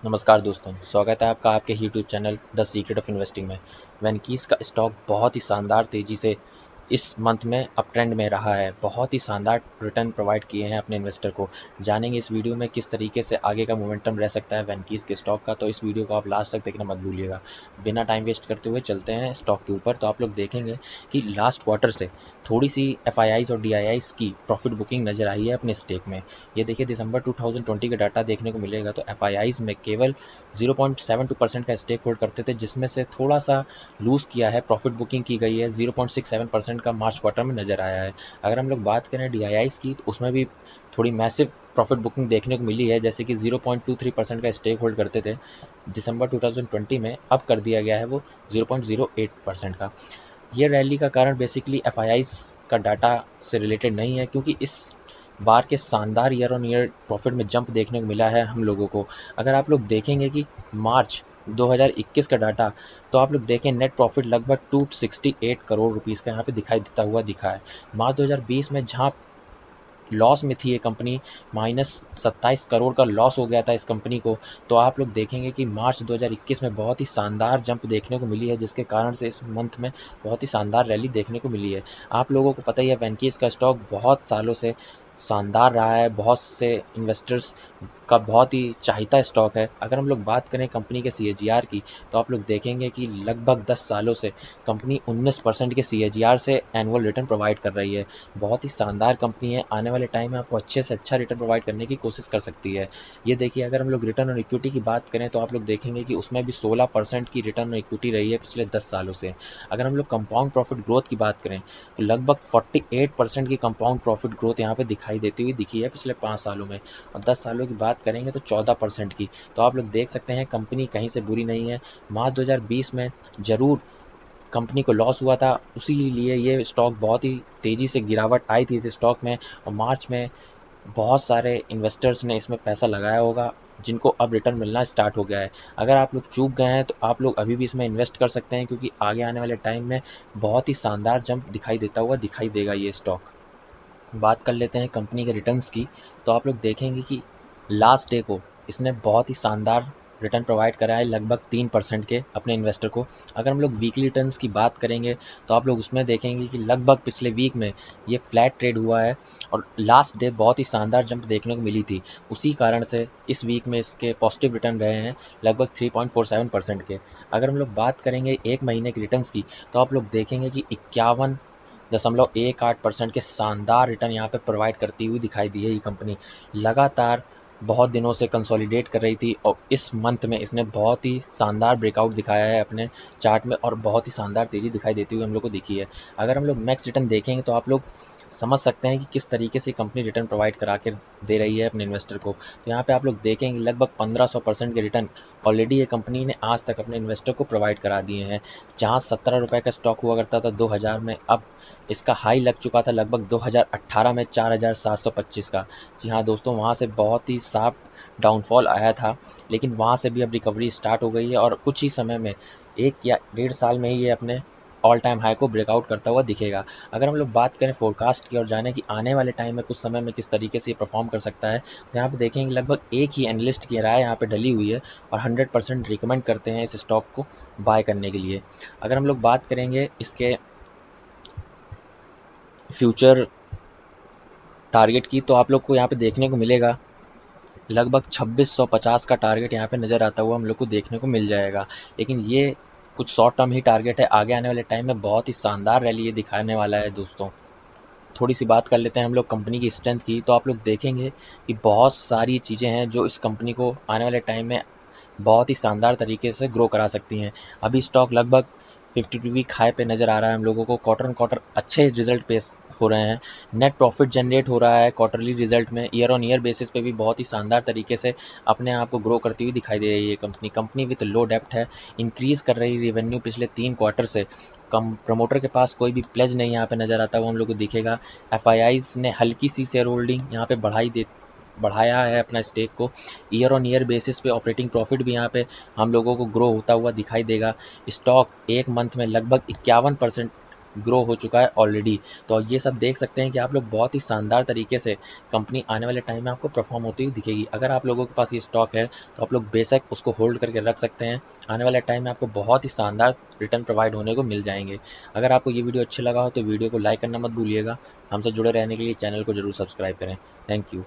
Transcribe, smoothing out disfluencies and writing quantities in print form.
नमस्कार दोस्तों, स्वागत है आपका आपके YouTube channel the secret of investing में। वैनकीज का स्टॉक बहुत ही शानदार तेज़ी से इस मंथ में अप ट्रेंड में रहा है। बहुत ही शानदार रिटर्न प्रोवाइड किए हैं अपने इन्वेस्टर को। जानेंगे इस वीडियो में किस तरीके से आगे का मोमेंटम रह सकता है वैनकीज के स्टॉक का, तो इस वीडियो को आप लास्ट तक देखना मत भूलिएगा। बिना टाइम वेस्ट करते हुए चलते हैं स्टॉक के ऊपर। तो आप लोग देखेंगे कि लास्ट क्वार्टर से थोड़ी सी एफआईआईज और डीआईआईज की प्रॉफिट बुकिंग नज़र आई है अपने स्टेक में। ये देखिए दिसंबर 2020 का डाटा देखने को मिलेगा तो एफआईआईज में केवल 0.72% का स्टेक होल्ड करते थे, जिसमें से थोड़ा सा लूज़ किया है, प्रॉफिट बुकिंग की गई है 0.67% का मार्च क्वार्टर में नज़र आया है। अगर हम लोग बात करें डीआईआईज की तो उसमें भी थोड़ी मैसिव प्रॉफिट बुकिंग देखने को मिली है, जैसे कि 0.23% का स्टेक होल्ड करते थे दिसंबर 2020 में, अब कर दिया गया है वो 0.08% का। ये रैली का कारण बेसिकली एफआईआईज का डाटा से रिलेटेड नहीं है, क्योंकि इस बार के शानदार ईयर ऑन ईयर प्रॉफिट में जंप देखने को मिला है हम लोगों को। अगर आप लोग देखेंगे कि मार्च 2021 का डाटा, तो आप लोग देखें नेट प्रॉफिट लगभग 268 करोड़ रुपीस का यहाँ पे दिखाई देता हुआ दिखा है। मार्च 2020 में जहाँ लॉस में थी ये कंपनी, -27 करोड़ का लॉस हो गया था इस कंपनी को, तो आप लोग देखेंगे कि मार्च 2021 में बहुत ही शानदार जंप देखने को मिली है, जिसके कारण से इस मंथ में बहुत ही शानदार रैली देखने को मिली है। आप लोगों को पता ही है वैनकीज का स्टॉक बहुत सालों से शानदार रहा है, बहुत से इन्वेस्टर्स का बहुत ही चाहता स्टॉक है। अगर हम लोग बात करें कंपनी के सीएजीआर की, तो आप लोग देखेंगे कि लगभग 10 सालों से कंपनी 19% के सीएजीआर से एनुअल रिटर्न प्रोवाइड कर रही है। बहुत ही शानदार कंपनी है, आने वाले टाइम में आपको अच्छे से अच्छा रिटर्न प्रोवाइड करने की कोशिश कर सकती है। ये देखिए, अगर हम लोग रिटर्न ऑन इक्विटी की बात करें तो आप लोग देखेंगे कि उसमें भी 16% की रिटर्न ऑन इक्विटी रही है पिछले 10 सालों से। अगर हम लोग कंपाउंड प्रॉफिट ग्रोथ की बात करें तो लगभग 48% की कंपाउंड प्रॉफिट ग्रोथ यहाँ पे दिखाई देती हुई दिखी है पिछले 5 सालों में, और 10 सालों की बात करेंगे तो 14% की। तो आप लोग देख सकते हैं कंपनी कहीं से बुरी नहीं है। मार्च 2020 में ज़रूर कंपनी को लॉस हुआ था, उसी लिए ये स्टॉक बहुत ही तेज़ी से गिरावट आई थी इस स्टॉक में, और मार्च में बहुत सारे इन्वेस्टर्स ने इसमें पैसा लगाया होगा, जिनको अब रिटर्न मिलना स्टार्ट हो गया है। अगर आप लोग चूक गए हैं तो आप लोग अभी भी इसमें इन्वेस्ट कर सकते हैं, क्योंकि आगे आने वाले टाइम में बहुत ही शानदार जंप दिखाई देता हुआ दिखाई देगा ये स्टॉक। बात कर लेते हैं कंपनी के रिटर्न्स की, तो आप लोग देखेंगे कि लास्ट डे को इसने बहुत ही शानदार रिटर्न प्रोवाइड करा है, लगभग 3% के अपने इन्वेस्टर को। अगर हम लोग वीकली रिटर्न्स की बात करेंगे तो आप लोग उसमें देखेंगे कि लगभग पिछले वीक में ये फ्लैट ट्रेड हुआ है, और लास्ट डे बहुत ही शानदार जंप देखने को मिली थी। उसी कारण से इस वीक में इसके पॉजिटिव रिटर्न रहे हैं लगभग 3.47% के। अगर हम लोग बात करेंगे एक महीने के रिटर्न्स की, तो आप लोग देखेंगे कि 51.18% के शानदार रिटर्न यहाँ पे प्रोवाइड करती हुई दिखाई दी है ये कंपनी। लगातार बहुत दिनों से कंसोलिडेट कर रही थी, और इस मंथ में इसने बहुत ही शानदार ब्रेकआउट दिखाया है अपने चार्ट में, और बहुत ही शानदार तेज़ी दिखाई देती हुई हम लोग को दिखी है। अगर हम लोग मैक्स रिटर्न देखेंगे तो आप लोग समझ सकते हैं कि किस तरीके से कंपनी रिटर्न प्रोवाइड करा के दे रही है अपने इन्वेस्टर को। तो यहाँ पे आप लोग देखेंगे लगभग 1500% के रिटर्न ऑलरेडी ये कंपनी ने आज तक अपने इन्वेस्टर को प्रोवाइड करा दिए हैं। जहाँ 17 रुपये का स्टॉक हुआ करता था 2000 में, अब इसका हाई लग चुका था लगभग 2018 में 4725 का। जी हाँ दोस्तों, वहाँ से बहुत ही साफ डाउनफॉल आया था, लेकिन वहाँ से भी अब रिकवरी स्टार्ट हो गई है, और कुछ ही समय में 1 या 1.5 साल में ही ये अपने ऑल टाइम हाई को ब्रेकआउट करता हुआ दिखेगा। अगर हम लोग बात करें फोरकास्ट की और जाने कि आने वाले टाइम में कुछ समय में किस तरीके से ये परफॉर्म कर सकता है, तो यहाँ पे देखेंगे लगभग एक ही एनालिस्ट की राय यहाँ पे डली हुई है, और 100% रिकमेंड करते हैं इस स्टॉक को बाय करने के लिए। अगर हम लोग बात करेंगे इसके फ्यूचर टारगेट की, तो आप लोग को यहाँ पे देखने को मिलेगा लगभग 2650 का टारगेट यहाँ पे नज़र आता हुआ हम लोग को देखने को मिल जाएगा। लेकिन ये कुछ शॉर्ट टर्म ही टारगेट है, आगे आने वाले टाइम में बहुत ही शानदार रैली ये दिखाने वाला है दोस्तों। थोड़ी सी बात कर लेते हैं हम लोग कंपनी की स्ट्रेंथ की, तो आप लोग देखेंगे कि बहुत सारी चीज़ें हैं जो इस कंपनी को आने वाले टाइम में बहुत ही शानदार तरीके से ग्रो करा सकती हैं। अभी स्टॉक लगभग 52 वीक हाई पे नज़र आ रहा है हम लोगों को, क्वार्टर ऑन क्वार्टर अच्छे रिजल्ट पेश हो रहे हैं, नेट प्रॉफिट जनरेट हो रहा है क्वार्टरली रिजल्ट में, ईयर ऑन ईयर बेसिस पे भी बहुत ही शानदार तरीके से अपने आप को ग्रो करती हुई दिखाई दे रही है कंपनी विद लो डेप्ट है, इंक्रीज़ कर रही रेवेन्यू पिछले 3 क्वार्टर से। कम प्रमोटर के पास कोई भी प्लेज नहीं यहाँ पे नज़र आता हुआ हम लोग को दिखेगा। एफआईआईज ने हल्की सी शेयर होल्डिंग यहाँ पे बढ़ाया है अपना स्टेक को। ईयर ऑन ईयर बेसिस पे ऑपरेटिंग प्रॉफिट भी यहाँ पे हम लोगों को ग्रो होता हुआ दिखाई देगा। स्टॉक एक मंथ में लगभग 51% ग्रो हो चुका है ऑलरेडी। तो ये सब देख सकते हैं कि आप लोग बहुत ही शानदार तरीके से कंपनी आने वाले टाइम में आपको परफॉर्म होती हुई दिखेगी। अगर आप लोगों के पास ये स्टॉक है तो आप लोग बेशक उसको होल्ड करके रख सकते हैं। आने वाले टाइम में आपको बहुत ही शानदार रिटर्न प्रोवाइड होने को मिल जाएंगे। अगर आपको ये वीडियो अच्छी लगा हो तो वीडियो को लाइक करना मत भूलिएगा। हमसे जुड़े रहने के लिए चैनल को जरूर सब्सक्राइब करें। Thank you.